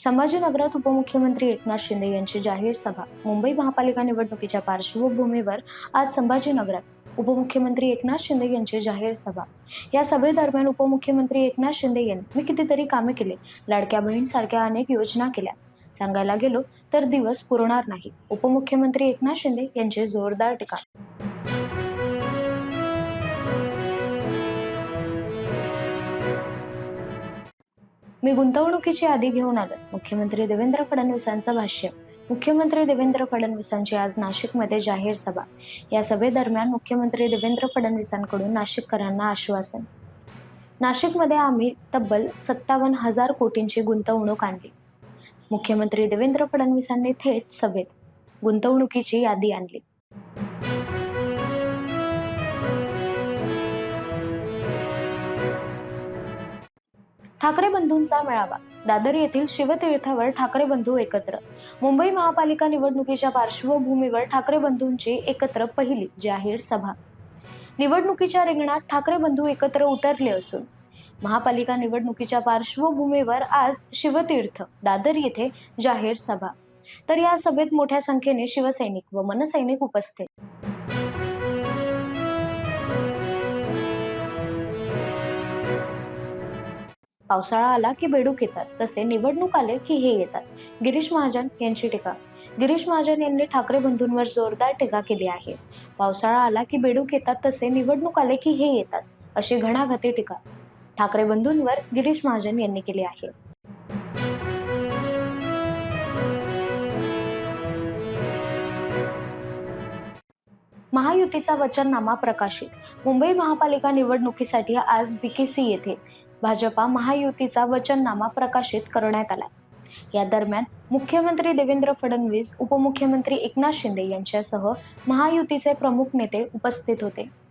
संभाजीनगरात उपमुख्यमंत्री एकनाथ शिंदे यांची जाहीर सभा. मुंबई महापालिका निवडणुकीच्या पार्श्वभूमीवर आज संभाजीनगरात उपमुख्यमंत्री एकनाथ शिंदे यांची जाहीर सभा. या सभेदरम्यान उपमुख्यमंत्री एकनाथ शिंदे यांनी मी कितीतरी कामे केले, लाडक्या बहीणसारख्या अनेक योजना केल्या, सांगायला गेलो तर दिवस पुरणार नाही. उपमुख्यमंत्री एकनाथ शिंदे यांची जोरदार टीका. मी गुंतवणुकीची यादी घेऊन आलो. मुख्यमंत्री देवेंद्र फडणवीसांचं भाष्य. मुख्यमंत्री देवेंद्र फडणवीसांची आज नाशिकमध्ये जाहीर सभा. या सभेदरम्यान मुख्यमंत्री देवेंद्र फडणवीसांकडून नाशिककरांना आश्वासन. नाशिकमध्ये आम्ही तब्बल 57,000 कोटींची गुंतवणूक आणली. मुख्यमंत्री देवेंद्र फडणवीसांनी थेट सभेत गुंतवणुकीची यादी आणली. ठाकरे बंधूंचा मेळावा. दादर येथील शिवतीर्थावर ठाकरे बंधू एकत्र. मुंबई महापालिका निवडणुकीच्या पार्श्वभूमीवर ठाकरे बंधूंची एकत्र पहिली जाहीर सभा. निवडणुकीच्या रिंगणात ठाकरे बंधू एकत्र उतरले असून महापालिका निवडणुकीच्या पार्श्वभूमीवर आज शिवतीर्थ दादर येथे जाहीर सभा. तर या सभेत मोठ्या संख्येने शिवसैनिक व मनसैनिक उपस्थित. पावसाळा आला की बेडूक येतात, तसे निवडणूक आले की हे येतात. गिरीश महाजन यांची टीका. गिरीश महाजन यांनी ठाकरे बंधूंवर जोरदार टीका केली आहे. पावसाळा आला की बेडूक येतात, तसे निवडणूक आले की हे येतात, अशी घणाघाती टीका ठाकरे बंधूंवर गिरीश महाजन यांनी केली आहे. महायुतीचा वचननामा प्रकाशित. मुंबई महापालिका निवडणुकीसाठी आज बीकेसी येथे भाजपा महायुतीचा वचननामा प्रकाशित करण्यात आला. या दरम्यान मुख्यमंत्री देवेंद्र फडणवीस, उपमुख्यमंत्री एकनाथ शिंदे यांच्यासह महायुतीचे प्रमुख नेते उपस्थित होते.